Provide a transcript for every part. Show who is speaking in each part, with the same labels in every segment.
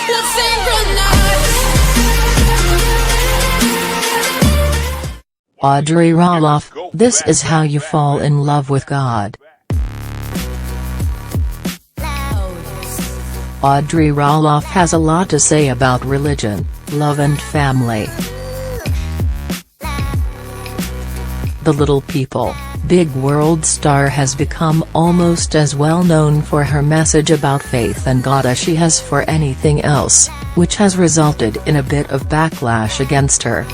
Speaker 1: Let's synchronize.
Speaker 2: Audrey Roloff, this is how you fall in love with God. Audrey Roloff has a lot to say about religion, love and family. The Little People, Big World star has become almost as well known for her message about faith and God as she has for anything else, which has resulted in a bit of backlash against her.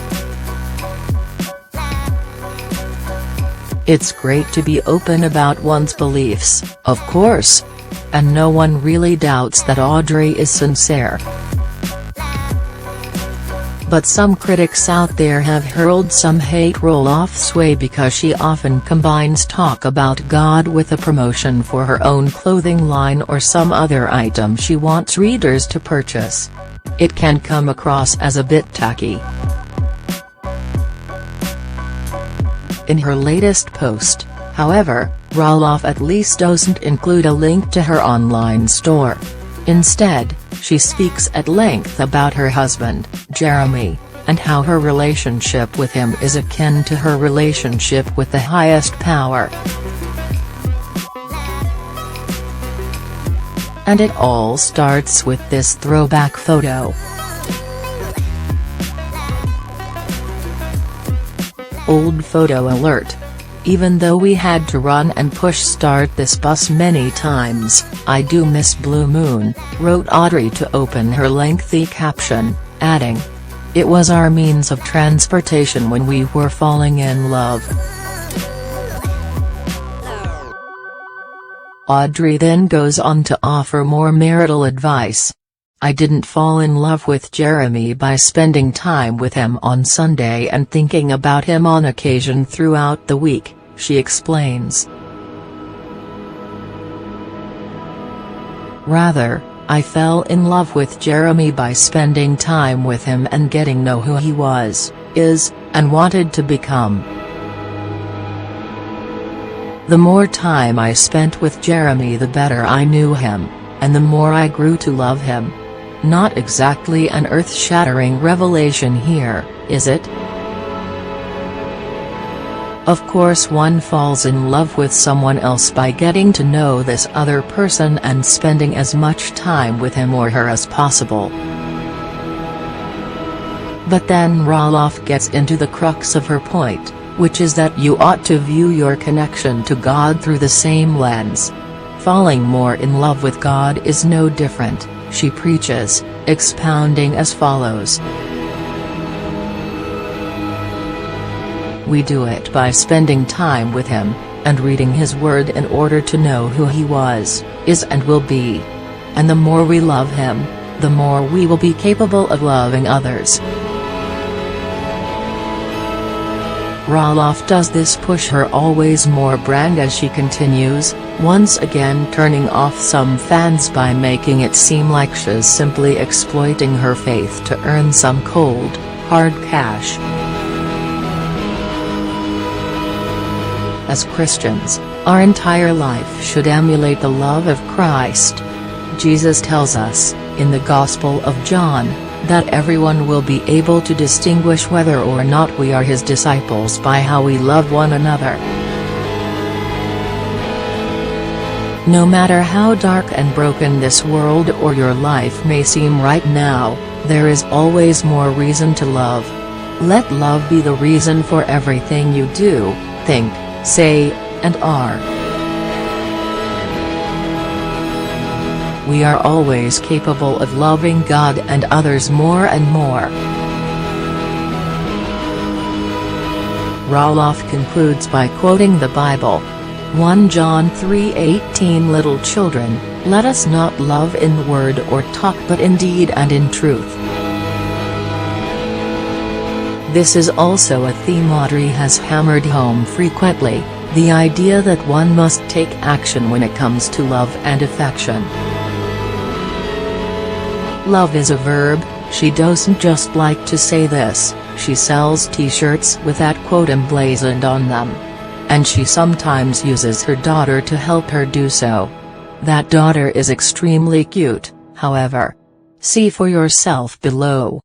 Speaker 2: It's great to be open about one's beliefs, of course. And no one really doubts that Audrey is sincere. But some critics out there have hurled some hate Roloff's way because she often combines talk about God with a promotion for her own clothing line or some other item she wants readers to purchase. It can come across as a bit tacky. In her latest post, however, Roloff at least doesn't include a link to her online store. Instead, she speaks at length about her husband, Jeremy, and how her relationship with him is akin to her relationship with the highest power. And it all starts with this throwback photo. Old photo alert. Even though we had to run and push start this bus many times, I do miss Blue Moon, wrote Audrey to open her lengthy caption, adding, "It was our means of transportation when we were falling in love." Audrey then goes on to offer more marital advice. "I didn't fall in love with Jeremy by spending time with him on Sunday and thinking about him on occasion throughout the week," she explains. "Rather, I fell in love with Jeremy by spending time with him and getting to know who he was, is, and wanted to become. The more time I spent with Jeremy the better I knew him, and the more I grew to love him." Not exactly an earth-shattering revelation here, is it? Of course one falls in love with someone else by getting to know this other person and spending as much time with him or her as possible. But then Roloff gets into the crux of her point, which is that you ought to view your connection to God through the same lens. Falling more in love with God is no different, she preaches, expounding as follows. "We do it by spending time with him, and reading his word in order to know who he was, is and will be. And the more we love him, the more we will be capable of loving others." Roloff does this push her always more brand as she continues, once again turning off some fans by making it seem like she's simply exploiting her faith to earn some cold, hard cash. As Christians, our entire life should emulate the love of Christ. Jesus tells us, in the Gospel of John, that everyone will be able to distinguish whether or not we are his disciples by how we love one another. No matter how dark and broken this world or your life may seem right now, there is always more reason to love. Let love be the reason for everything you do, think, say, and are. We are always capable of loving God and others more and more. Roloff concludes by quoting the Bible. 1 John 3:18 Little children, let us not love in word or talk but in deed and in truth. This is also a theme Audrey has hammered home frequently, the idea that one must take action when it comes to love and affection. Love is a verb, she doesn't just like to say this, she sells t-shirts with that quote emblazoned on them. And she sometimes uses her daughter to help her do so. That daughter is extremely cute, however. See for yourself below.